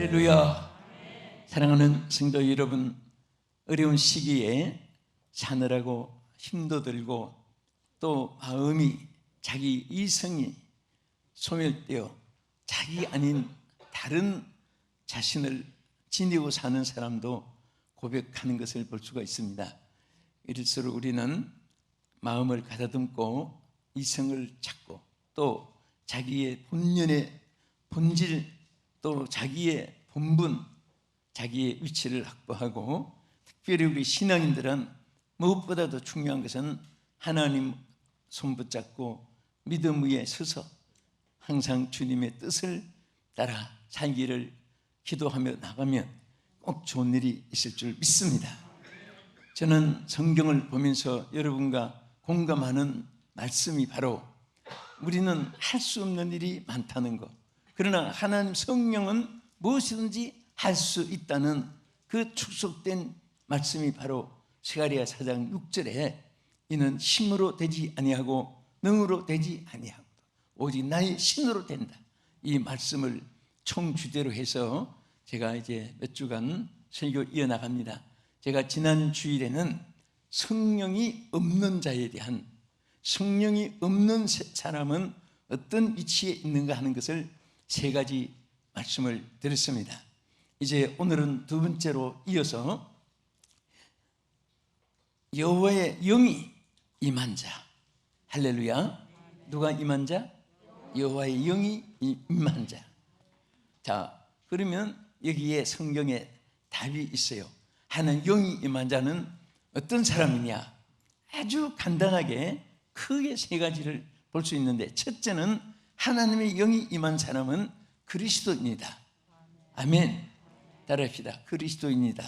할렐루야. 사랑하는 성도 여러분, 어려운 시기에 사느라고 힘도 들고 또 마음이 자기 이성이 소멸되어 자기 아닌 다른 자신을 지니고 사는 사람도 고백하는 것을 볼 수가 있습니다. 이럴수록 우리는 마음을 가다듬고 이성을 찾고 또 자기의 본연의 본질 또 자기의 본분, 자기의 위치를 확보하고 특별히 우리 신앙인들은 무엇보다도 중요한 것은 하나님 손 붙잡고 믿음 위에 서서 항상 주님의 뜻을 따라 살기를 기도하며 나가면 꼭 좋은 일이 있을 줄 믿습니다. 저는 성경을 보면서 여러분과 공감하는 말씀이 바로 우리는 할 수 없는 일이 많다는 것, 그러나 하나님 성령은 무엇이든지 할 수 있다는 그 축속된 말씀이 바로 스가랴 4장 6절에 이는 힘으로 되지 아니하고 능으로 되지 아니하고 오직 나의 신으로 된다, 이 말씀을 총주제로 해서 제가 이제 몇 주간 설교 이어나갑니다. 제가 지난 주일에는 성령이 없는 자에 대한, 성령이 없는 사람은 어떤 위치에 있는가 하는 것을 세 가지 말씀을 드렸습니다. 이제 오늘은 두 번째로 이어서 여호와의 영이 임한 자. 할렐루야. 누가 임한 자? 여호와의 영이 임한 자. 자, 그러면 여기에 성경에 답이 있어요. 하나님 영이 임한 자는 어떤 사람이냐? 아주 간단하게 크게 세 가지를 볼 수 있는데, 첫째는 하나님의 영이 임한 사람은 그리스도입니다. 아멘. 따라합시다. 그리스도입니다.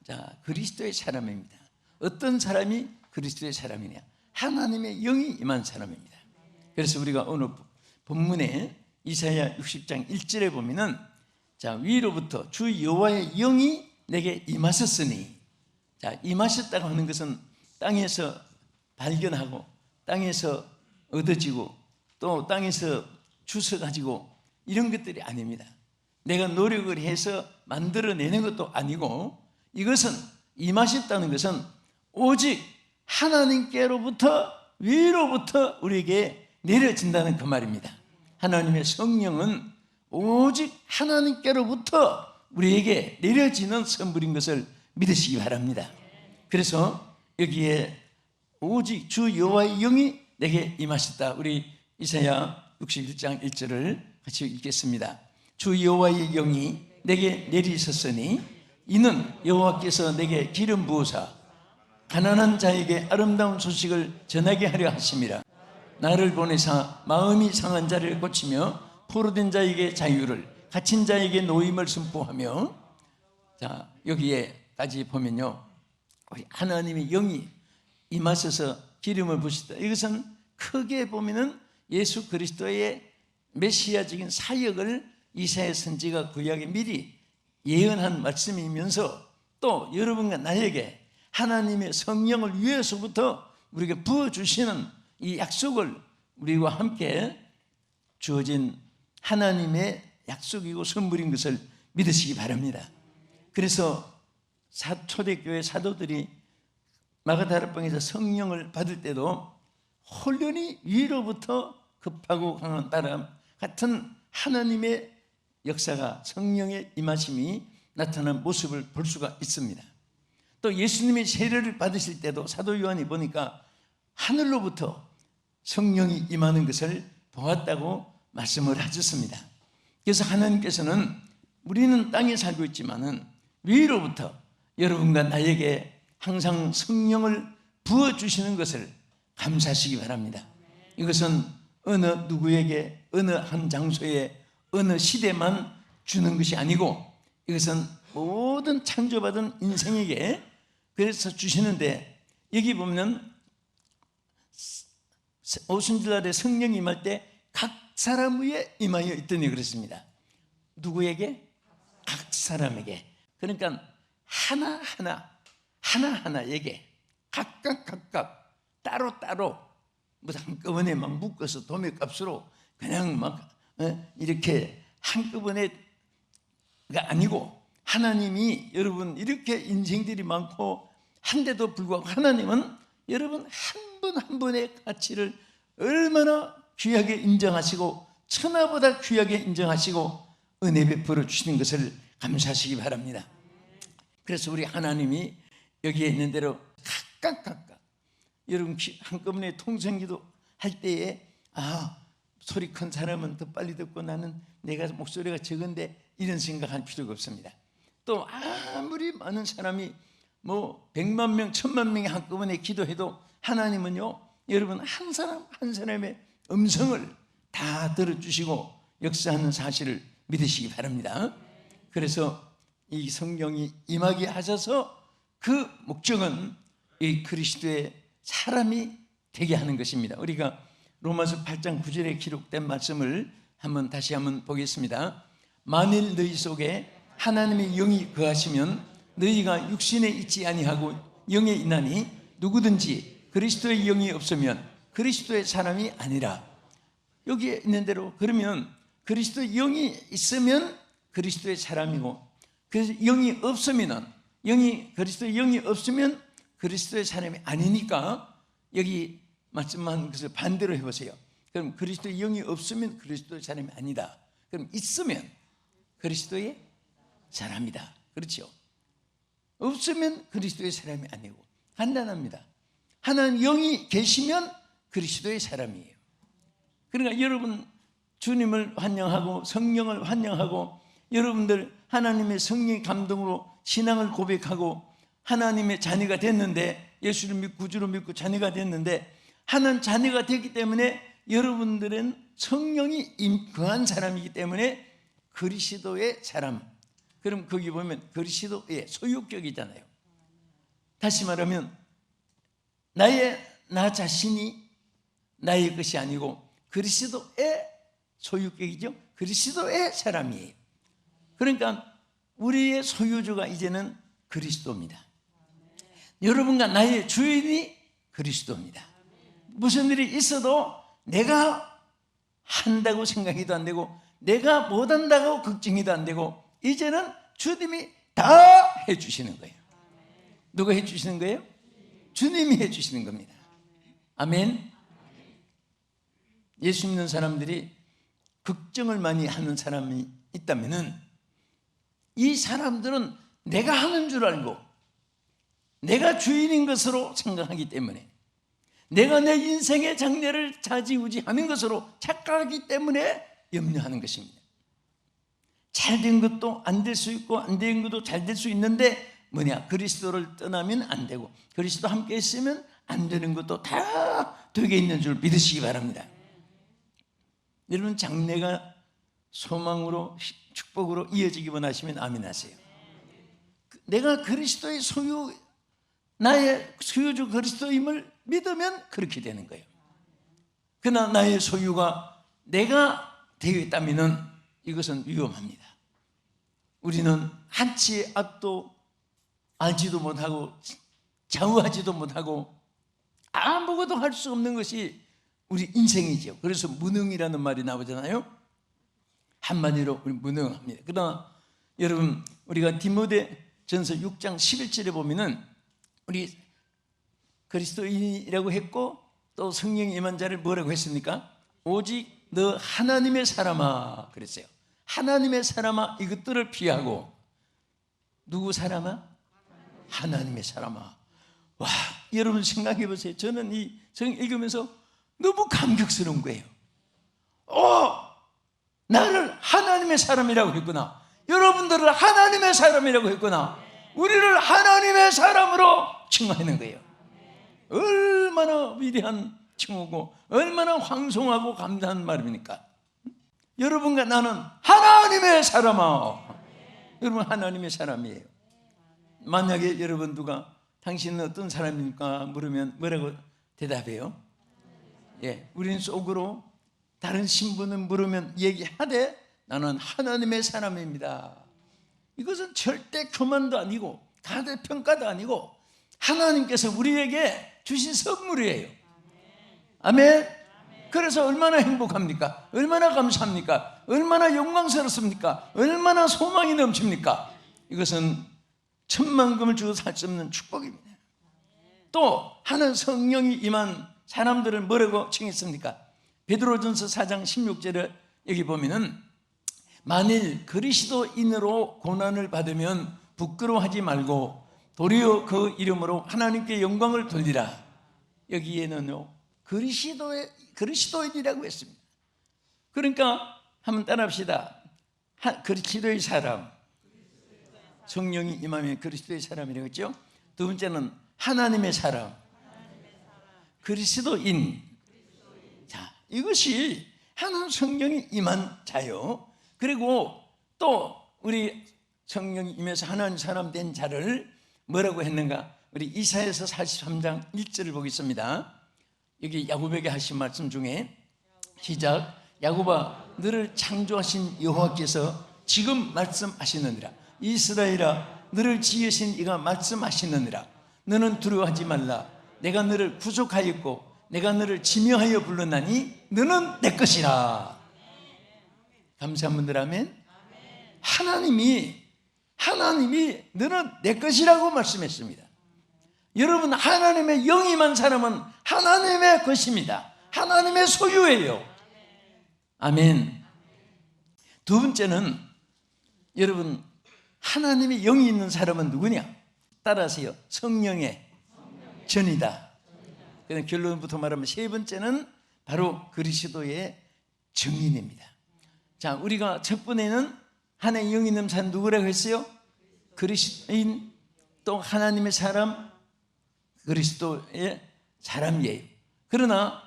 자, 그리스도의 사람입니다. 어떤 사람이 그리스도의 사람이냐? 하나님의 영이 임한 사람입니다. 그래서 우리가 오늘 본문에 이사야 60장 1절에 보면은, 자, 위로부터 주 여호와의 영이 내게 임하셨으니, 자, 임하셨다고 하는 것은 땅에서 발견하고 땅에서 얻어지고 또 땅에서 주워가지고 이런 것들이 아닙니다. 내가 노력을 해서 만들어내는 것도 아니고, 이것은 임하셨다는 것은 오직 하나님께로부터 위로부터 우리에게 내려진다는 그 말입니다. 하나님의 성령은 오직 하나님께로부터 우리에게 내려지는 선물인 것을 믿으시기 바랍니다. 그래서 여기에 오직 주 여호와의 영이 내게 임하셨다. 우리 이사야 61장 1절을 같이 읽겠습니다. 주 여호와의 영이 내게 내리셨으니 이는 여호와께서 내게 기름 부으사 가난한 자에게 아름다운 소식을 전하게 하려 하심이라. 나를 보내사 마음이 상한 자를 고치며 포로된 자에게 자유를, 갇힌 자에게 노임을 선포하며. 자, 여기에까지 보면요, 하나님의 영이 임하셔서 기름을 부으시다. 이것은 크게 보면은 예수 그리스도의 메시아적인 사역을 이사야 선지가 구약에 미리 예언한 말씀이면서 또 여러분과 나에게 하나님의 성령을 위해서부터 우리에게 부어주시는 이 약속을 우리와 함께 주어진 하나님의 약속이고 선물인 것을 믿으시기 바랍니다. 그래서 초대교회 사도들이 마가다락방에서 성령을 받을 때도 혼련히 위로부터 급하고 강한 바람 같은 하나님의 역사가, 성령의 임하심이 나타난 모습을 볼 수가 있습니다. 또 예수님의 세례를 받으실 때도 사도 요한이 보니까 하늘로부터 성령이 임하는 것을 보았다고 말씀을 하셨습니다. 그래서 하나님께서는 우리는 땅에 살고 있지만은 위로부터 여러분과 나에게 항상 성령을 부어주시는 것을 감사하시기 바랍니다. 이것은 어느 누구에게 어느 한 장소에 어느 시대만 주는 것이 아니고, 이것은 모든 창조받은 인생에게 그래서 주시는데, 여기 보면 오순절날에 성령이 임할 때 각 사람 위에 임하여 있더니 그렇습니다. 누구에게? 각 사람에게. 그러니까 하나하나에게 각각 따로따로 뭐 한꺼번에 막 묶어서 도매값으로 그냥 막 이렇게 한꺼번에 아니고 하나님이 여러분 이렇게 인생들이 많고 한데도 불구하고 하나님은 여러분 한 분 한 분의 가치를 얼마나 귀하게 인정하시고 천하보다 귀하게 인정하시고 은혜 베풀어 주시는 것을 감사하시기 바랍니다. 그래서 우리 하나님이 여기에 있는 대로 각각 여러분 한꺼번에 통성기도 할 때에 소리 큰 사람은 더 빨리 듣고 나는 내가 목소리가 적은데 이런 생각할 필요가 없습니다. 또 아무리 많은 사람이 뭐 100만 명, 1000만 명이 한꺼번에 기도해도 하나님은요 여러분 한 사람 한 사람의 음성을 다 들어주시고 역사하는 사실을 믿으시기 바랍니다. 그래서 이 성령이 임하게 하셔서 그 목적은 이 그리스도의 사람이 되게 하는 것입니다. 우리가 로마서 8장 9절에 기록된 말씀을 다시 한번 보겠습니다. 만일 너희 속에 하나님의 영이 거하시면 너희가 육신에 있지 아니하고 영에 있나니 누구든지 그리스도의 영이 없으면 그리스도의 사람이 아니라. 여기에 있는 대로 그러면 그리스도의 영이 있으면 그리스도의 사람이고 그래서 영이 없으면 그리스도의 영이 없으면 그리스도의 사람이 아니니까 여기 말씀한 것을 반대로 해보세요. 그럼 그리스도의 영이 없으면 그리스도의 사람이 아니다. 그럼 있으면 그리스도의 사람이다. 그렇죠? 없으면 그리스도의 사람이 아니고 간단합니다. 하나님 영이 계시면 그리스도의 사람이에요. 그러니까 여러분 주님을 환영하고 성령을 환영하고 여러분들 하나님의 성령의 감동으로 신앙을 고백하고 하나님의 자녀가 됐는데 예수를 믿고 구주로 믿고 자녀가 됐는데 하나님 자녀가 됐기 때문에 여러분들은 성령이 거한 사람이기 때문에 그리스도의 사람. 그럼 거기 보면 그리스도의 소유격이잖아요. 다시 말하면 나 자신이 나의 것이 아니고 그리스도의 소유격이죠. 그리스도의 사람이에요. 그러니까 우리의 소유주가 이제는 그리스도입니다. 여러분과 나의 주인이 그리스도입니다. 무슨 일이 있어도 내가 한다고 생각해도 안 되고 내가 못한다고 걱정해도 안 되고 이제는 주님이 다 해주시는 거예요. 누가 해주시는 거예요? 주님이 해주시는 겁니다. 아멘. 예수 믿는 사람들이 걱정을 많이 하는 사람이 있다면 이 사람들은 내가 하는 줄 알고 내가 주인인 것으로 생각하기 때문에 내가 내 인생의 장래를 좌지우지하는 것으로 착각하기 때문에 염려하는 것입니다. 잘 된 것도 안 될 수 있고 안 된 것도 잘 될 수 있는데 그리스도를 떠나면 안 되고 그리스도 함께 있으면 안 되는 것도 다 되게 있는 줄 믿으시기 바랍니다. 여러분 장래가 소망으로 축복으로 이어지기 원하시면 아멘 하세요. 내가 그리스도의 소유 나의 소유주 그리스도임을 믿으면 그렇게 되는 거예요. 그러나 나의 소유가 내가 되어 있다면 이것은 위험합니다. 우리는 한치의 앞도 알지도 못하고 좌우하지도 못하고 아무것도 할 수 없는 것이 우리 인생이죠. 그래서 무능이라는 말이 나오잖아요. 한마디로 우리 무능합니다. 그러나 여러분 우리가 디모데전서 6장 11절에 보면은 우리 그리스도인이라고 했고 또 성령이 임한 자를 뭐라고 했습니까? 오직 너 하나님의 사람아 그랬어요. 하나님의 사람아 이것들을 피하고 누구 사람아? 하나님의 사람아. 와 여러분 생각해 보세요. 저는 이 성 읽으면서 너무 감격스러운 거예요. 나를 하나님의 사람이라고 했구나. 여러분들을 하나님의 사람이라고 했구나. 우리를 하나님의 사람으로 칭하는 거예요. 얼마나 위대한 칭호고 얼마나 황송하고 감사한 말입니까? 여러분과 나는 하나님의 사람아. 여러분 하나님의 사람이에요. 만약에 여러분 누가 당신은 어떤 사람입니까? 물으면 뭐라고 대답해요? 우리는 속으로 다른 신분은 물으면 얘기하되 나는 하나님의 사람입니다. 이것은 절대 교만도 아니고 가대평가도 아니고 하나님께서 우리에게 주신 선물이에요. 아멘. 그래서 얼마나 행복합니까? 얼마나 감사합니까? 얼마나 영광스럽습니까? 얼마나 소망이 넘칩니까? 이것은 천만금을 주고 살 수 없는 축복입니다. 또 하는 성령이 임한 사람들을 뭐라고 칭했습니까? 베드로전서 4장 16절에 여기 보면은 만일 그리스도인으로 고난을 받으면 부끄러워하지 말고 도리어 그 이름으로 하나님께 영광을 돌리라. 여기에는요 그리스도인이라고 했습니다. 그러니까 한번 따라합시다. 그리스도의 사람, 성령이 임하면 그리스도의 사람이라고 했죠. 두 번째는 하나님의 사람, 그리스도인. 자, 이것이 하나님 성령이 임한 자요. 그리고 또 우리 성령이 임해서 하나님 사람 된 자를 뭐라고 했는가? 우리 이사야서 43장 1절을 보겠습니다. 여기 야곱에게 하신 말씀 중에 시작. 야곱아, 너를 창조하신 여호와께서 지금 말씀하시느니라. 이스라엘아, 너를 지으신 이가 말씀하시느니라. 너는 두려워하지 말라. 내가 너를 구속하였고 내가 너를 지명하여 불렀나니 너는 내 것이라. 감사한 분들 아멘. 하나님이 너는 내 것이라고 말씀했습니다. 여러분, 하나님의 영임한 사람은 하나님의 것입니다. 하나님의 소유예요. 아멘. 두 번째는 여러분, 하나님의 영이 있는 사람은 누구냐? 따라하세요. 성령의 전이다. 그냥 결론부터 말하면 세 번째는 바로 그리스도의 증인입니다. 자, 우리가 첫 번에는 하나님의 영이 있는 사람 누구라고 했어요? 그리스도인, 또 하나님의 사람, 그리스도의 사람이에요. 그러나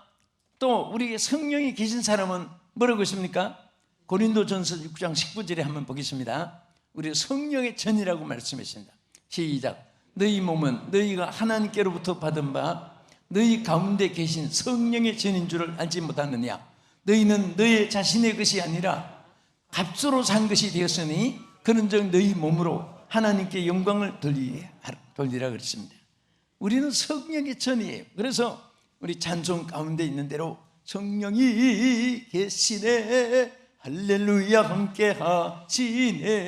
또 우리의 성령이 계신 사람은 뭐라고 했습니까? 고린도전서 6장 19절에 한번 보겠습니다. 우리 성령의 전이라고 말씀했습니다. 시작. 너희 몸은 너희가 하나님께로부터 받은 바 너희 가운데 계신 성령의 전인 줄을 알지 못하느냐? 너희는 너희 자신의 것이 아니라 값으로 산 것이 되었으니 그런즉 너희 몸으로 하나님께 영광을 돌리라 그랬습니다. 우리는 성령의 전이에요. 그래서 우리 찬송 가운데 있는 대로 성령이 계시네, 할렐루야, 함께 하시네.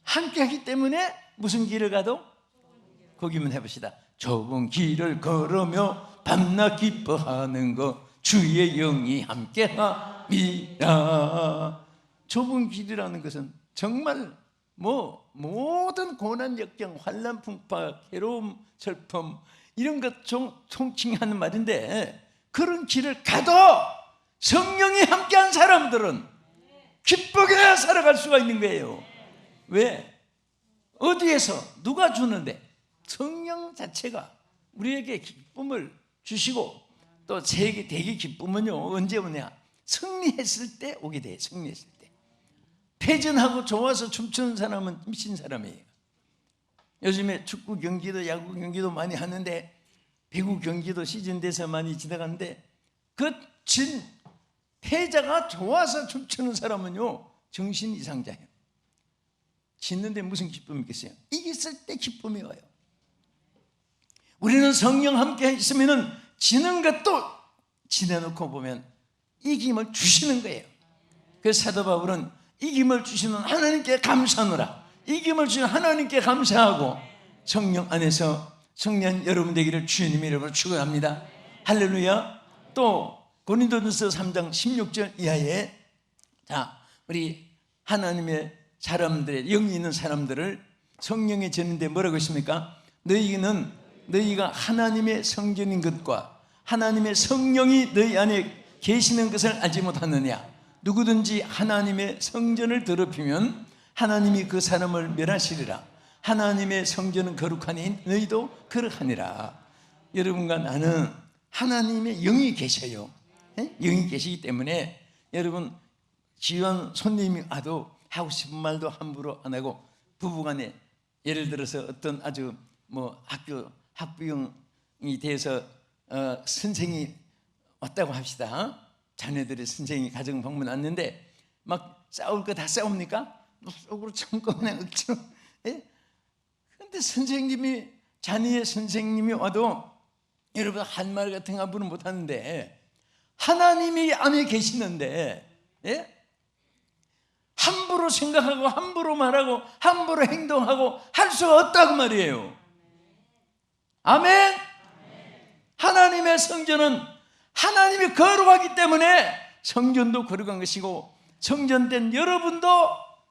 함께 하기 때문에 무슨 길을 가도 거기만 해봅시다. 좁은 길을 걸으며 밤낮 기뻐하는 것 주의 영이 함께 함이라. 좁은 길이라는 것은 정말 모든 고난 역경, 환난 풍파, 괴로움, 슬픔 이런 것 총칭하는 말인데, 그런 길을 가도 성령이 함께한 사람들은 기쁘게 살아갈 수가 있는 거예요. 왜? 어디에서 누가 주는데? 성령 자체가 우리에게 기쁨을 주시고, 또 세계 대기 기쁨은요 언제 오냐? 승리했을 때 오게 돼요. 승리했을 때. 패전하고 좋아서 춤추는 사람은 미친 사람이에요. 요즘에 축구 경기도 야구 경기도 많이 하는데, 배구 경기도 시즌 돼서 많이 지나가는데, 그 진 패자가 좋아서 춤추는 사람은요 정신 이상자예요. 짓는데 무슨 기쁨이 있겠어요? 이겼을 때 기쁨이 와요. 우리는 성령 함께 있으면은 지는 것도 지내놓고 보면 이김을 주시는 거예요. 그래서 사도 바울은 이김을 주시는 하나님께 감사하노라. 이김을 주시는 하나님께 감사하고 성령 안에서 성령 여러분 되기를 주님의 이름으로 축원합니다. 할렐루야. 또 고린도전서 3장 16절 이하에, 자, 우리 하나님의 사람들의 영이 있는 사람들을 성령의 전인데 뭐라고 했습니까? 너희가 하나님의 성전인 것과 하나님의 성령이 너희 안에 계시는 것을 알지 못하느냐? 누구든지 하나님의 성전을 더럽히면 하나님이 그 사람을 멸하시리라. 하나님의 성전은 거룩하니 너희도 거룩하니라. 여러분과 나는 하나님의 영이 계셔요. 영이 계시기 때문에 여러분, 지원 손님이 와도 하고 싶은 말도 함부로 안 하고, 부부간에 예를 들어서 어떤 아주 학부형이 돼서 선생이 왔다고 합시다. 자녀들의 선생이 가정 방문 왔는데 막 싸울 거 다 싸웁니까? 속으로 참고 그냥 억지로. 그런데 자녀의 선생님이 와도 여러분 할 말 같은 거 함부로 못 하는데, 하나님이 안에 계시는데, 예? 함부로 생각하고 함부로 말하고 함부로 행동하고 할 수가 없다고 말이에요. 아멘. 하나님의 성전은 하나님이 거룩하기 때문에 성전도 거룩한 것이고, 성전된 여러분도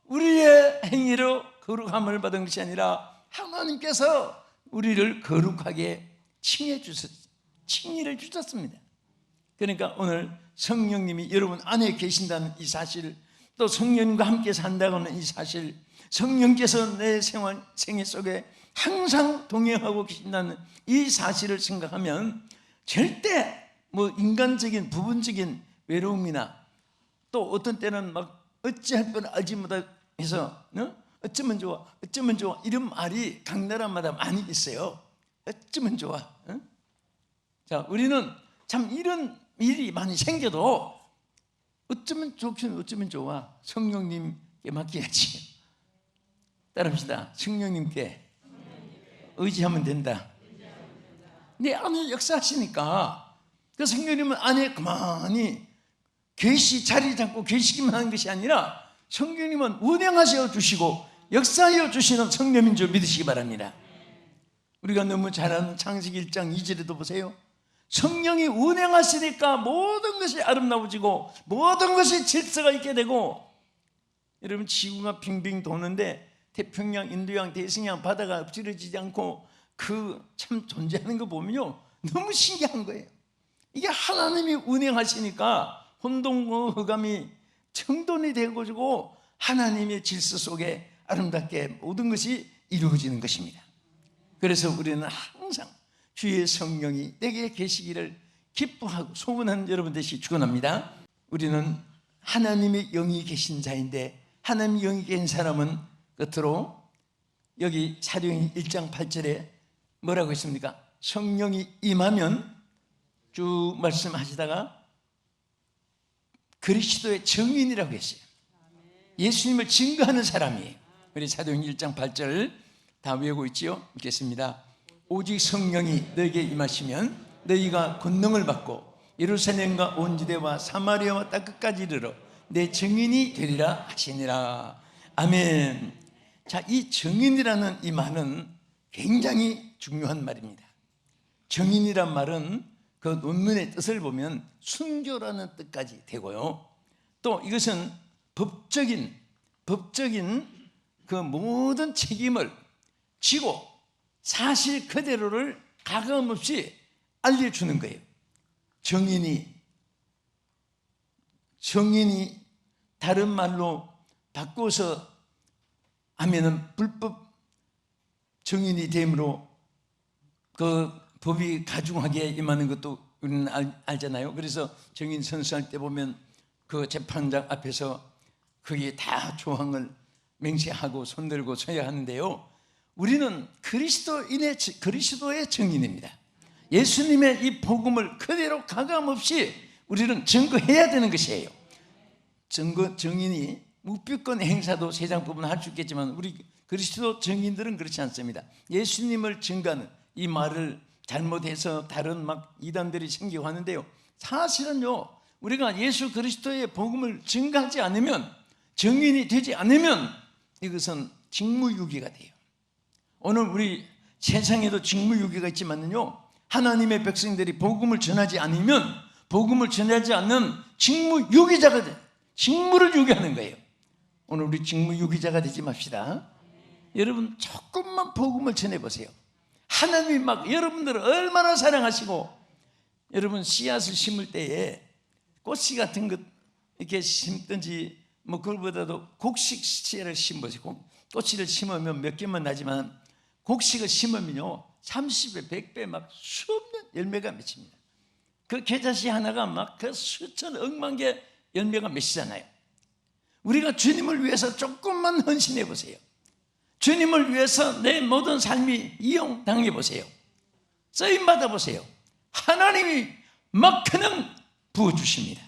우리의 행위로 거룩함을 받은 것이 아니라 하나님께서 우리를 거룩하게 칭의를 주셨습니다. 그러니까 오늘 성령님이 여러분 안에 계신다는 이 사실, 또 성령님과 함께 산다고 하는 이 사실, 성령께서 내 생애 속에 항상 동행하고 계신다는 이 사실을 생각하면 절대 뭐 인간적인 부분적인 외로움이나, 또 어떤 때는 막 어찌할 뻔 알지 못해서 어쩌면 좋아 어쩌면 좋아 이런 말이 각 나라마다 많이 있어요. 어쩌면 좋아. 자, 우리는 참 이런 일이 많이 생겨도 어쩌면 좋긴 어쩌면 좋아, 성령님께 맡겨야지. 따라합시다. 성령님께 의지하면 된다. 내 안에 역사하시니까 그 성령님은 안에 그만히 자리 잡고 계시기만 하는 것이 아니라 성령님은 운행하셔 주시고 역사하여 주시는 성령인 줄 믿으시기 바랍니다. 우리가 너무 잘 아는 창세기 1장 2절에도 보세요. 성령이 운행하시니까 모든 것이 아름다워지고 모든 것이 질서가 있게 되고, 여러분 지구가 빙빙 도는데 태평양, 인도양, 대서양 바다가 엎질러지지 않고 그 참 존재하는 거 보면요 너무 신기한 거예요. 이게 하나님이 운행하시니까 혼돈과 흑암이 청돈이 되어지고 하나님의 질서 속에 아름답게 모든 것이 이루어지는 것입니다. 그래서 우리는 항상 주의 성령이 내게 계시기를 기뻐하고 소원하는 여러분 되시기 축원합니다. 우리는 하나님의 영이 계신 자인데, 하나님의 영이 계신 사람은 끝으로 여기 사도행전 1장 8절에 뭐라고 했습니까? 성령이 임하면 쭉 말씀하시다가 그리스도의 증인이라고 했어요. 예수님을 증거하는 사람이에요. 우리 사도행전 1장 8절 다 외우고 있지요? 읽겠습니다. 오직 성령이 너에게 임하시면 너희가 권능을 받고 예루살렘과 온 유대와 사마리아와 땅 끝까지 이르러 내 증인이 되리라 하시니라. 아멘. 자, 이 증인이라는 이 말은 굉장히 중요한 말입니다. 증인이란 말은 그 논문의 뜻을 보면 순교라는 뜻까지 되고요, 또 이것은 법적인 그 모든 책임을 지고 사실 그대로를 가감없이 알려주는 거예요. 증인이 다른 말로 바꿔서 하면은 불법 증인이 되므로 그 법이 가중하게 임하는 것도 우리는 알잖아요. 그래서 증인 선수할 때 보면 그 재판장 앞에서 그게 다 조항을 맹세하고 손들고 서야 하는데요, 우리는 그리스도의 증인입니다. 예수님의 이 복음을 그대로 가감없이 우리는 증거해야 되는 것이에요. 증인이 묵비권 행사도 세상법은 할 수 있겠지만 우리 그리스도 증인들은 그렇지 않습니다. 예수님을 증거하는 이 말을 잘못해서 다른 막 이단들이 생기고 하는데요, 사실은요 우리가 예수 그리스도의 복음을 증거하지 않으면, 증인이 되지 않으면 이것은 직무유기가 돼요. 오늘 우리 세상에도 직무유기가 있지만요, 하나님의 백성들이 복음을 전하지 않으면 복음을 전하지 않는 직무유기자가 돼요. 직무를 유기하는 거예요. 오늘 우리 직무유기자가 되지 맙시다. 여러분 조금만 복음을 전해보세요. 하나님이 막 여러분들을 얼마나 사랑하시고, 여러분 씨앗을 심을 때에 꽃씨 같은 것 이렇게 심든지 뭐 그걸보다도 곡식 씨를 심으시고, 꽃씨를 심으면 몇 개만 나지만 곡식을 심으면요 30배, 100배 막 수없는 열매가 맺힙니다. 그 겨자씨 하나가 막 그 수천 억만 개 열매가 맺히잖아요. 우리가 주님을 위해서 조금만 헌신해 보세요. 주님을 위해서 내 모든 삶이 이용당해 보세요. 쓰임 받아 보세요. 하나님이 막 그냥 부어주십니다.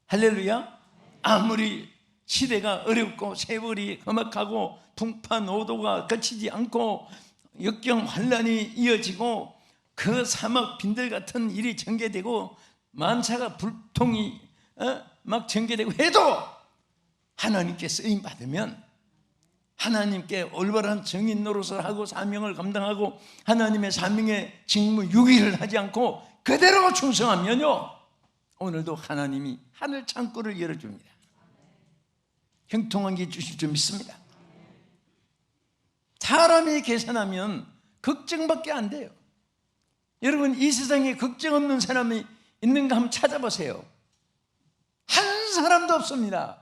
할렐루야. 아무리 시대가 어렵고 세월이 험악하고 풍파노도가 그치지 않고 역경 환란이 이어지고 그 사막 빈들 같은 일이 전개되고 만차가 불통이 막 전개되고 해도 하나님께 쓰임 받으면, 하나님께 올바른 증인 노릇을 하고 사명을 감당하고 하나님의 사명의 직무 유기를 하지 않고 그대로 충성하면요, 오늘도 하나님이 하늘 창고를 열어줍니다. 형통한 게 주실 줄 믿습니다. 사람이 계산하면 걱정밖에 안 돼요. 여러분, 이 세상에 걱정 없는 사람이 있는가 한번 찾아보세요. 한 사람도 없습니다.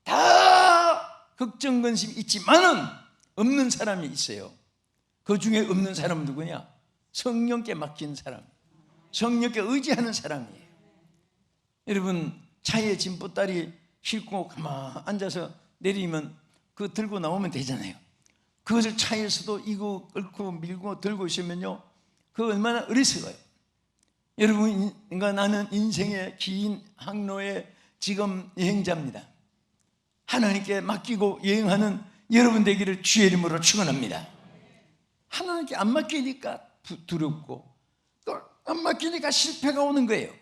다 걱정 근심이 있지만은 없는 사람이 있어요. 그 중에 없는 사람은 누구냐? 성령께 맡긴 사람, 성령께 의지하는 사람이에요. 여러분, 차에 짐 보따리 싣고 가만 앉아서 내리면 그거 들고 나오면 되잖아요. 그것을 차에서도 이거 싣고 밀고 들고 있으면요, 그거 얼마나 어리석어요. 여러분, 나는 인생의 긴 항로의 지금 여행자입니다. 하나님께 맡기고 여행하는 여러분 되기를 주의 이름으로 축원합니다. 하나님께 안 맡기니까 두렵고 또 안 맡기니까 실패가 오는 거예요.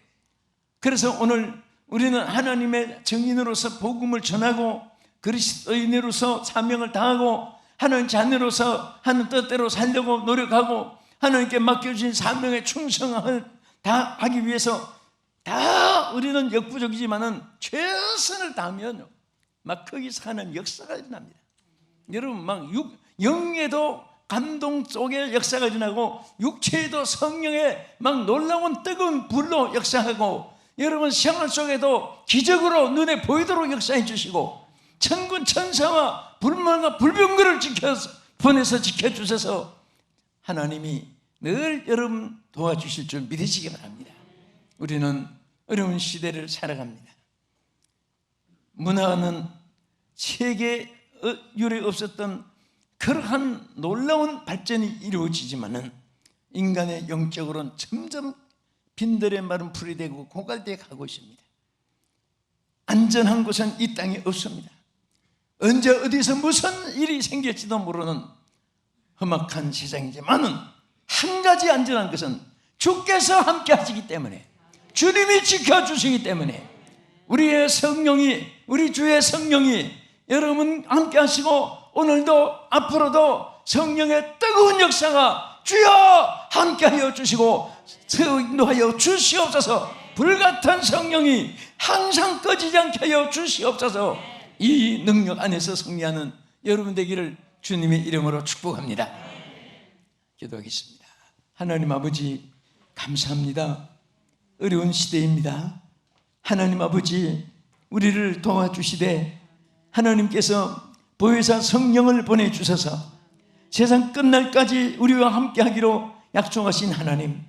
그래서 오늘 우리는 하나님의 증인으로서 복음을 전하고 그리스도인으로서 사명을 다하고 하나님 자녀로서 하는 뜻대로 살려고 노력하고 하나님께 맡겨주신 사명에 충성을 다 하기 위해서 다 우리는 역부족이지만은 최선을 다하면 막 거기서 하는 역사가 일어납니다. 여러분, 막 영에도 감동 속에 역사가 일어나고 육체에도 성령의 막 놀라운 뜨거운 불로 역사하고, 여러분 생활 속에도 기적으로 눈에 보이도록 역사해 주시고, 천군 천사와 불만과 불병거를 보내서 지켜주셔서 하나님이 늘 여러분 도와주실 줄 믿으시기 바랍니다. 우리는 어려운 시대를 살아갑니다. 문화는 세계 유례 없었던 그러한 놀라운 발전이 이루어지지만은 인간의 영적으로는 점점 빈들의 마른 풀이 되고 고갈되어 가고 있습니다. 안전한 곳은 이 땅에 없습니다. 언제 어디서 무슨 일이 생길지도 모르는 험악한 세상이지만은 한 가지 안전한 것은 주께서 함께 하시기 때문에, 주님이 지켜주시기 때문에, 우리의 성령이, 우리 주의 성령이 여러분 함께 하시고 오늘도 앞으로도 성령의 뜨거운 역사가 주여 함께 하여 주시고 인도하여 주시옵소서. 불같은 성령이 항상 꺼지지 않게 하여 주시옵소서. 이 능력 안에서 승리하는 여러분 되기를 주님의 이름으로 축복합니다. 기도하겠습니다. 하나님 아버지, 감사합니다. 어려운 시대입니다. 하나님 아버지, 우리를 도와주시되 하나님께서 보혜사 성령을 보내주셔서 세상 끝날까지 우리와 함께하기로 약속하신 하나님,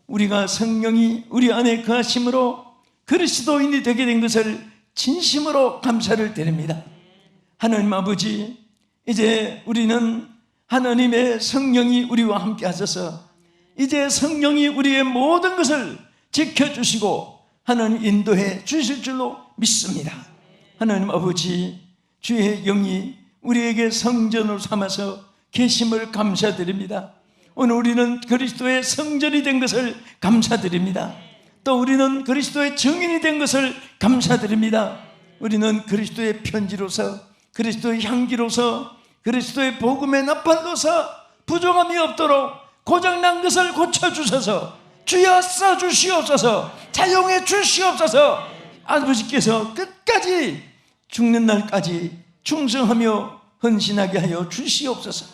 우리가 성령이 우리 안에 거하심으로 그리스도인이 되게 된 것을 진심으로 감사를 드립니다. 하나님 아버지, 이제 우리는 하나님의 성령이 우리와 함께 하셔서 이제 성령이 우리의 모든 것을 지켜주시고 하나님 인도해 주실 줄로 믿습니다. 하나님 아버지, 주의 영이 우리에게 성전을 삼아서 계심을 감사드립니다. 오늘 우리는 그리스도의 성전이 된 것을 감사드립니다. 또 우리는 그리스도의 증인이 된 것을 감사드립니다. 우리는 그리스도의 편지로서, 그리스도의 향기로서, 그리스도의 복음의 나팔로서 부족함이 없도록 고장난 것을 고쳐주셔서 주여 써주시옵소서, 사용해 주시옵소서. 아버지께서 끝까지 죽는 날까지 충성하며 헌신하게 하여 주시옵소서.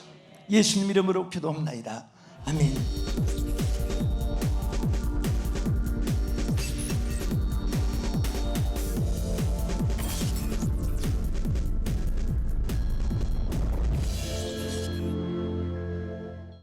예수님 이름으로 기도합나이다. 아멘.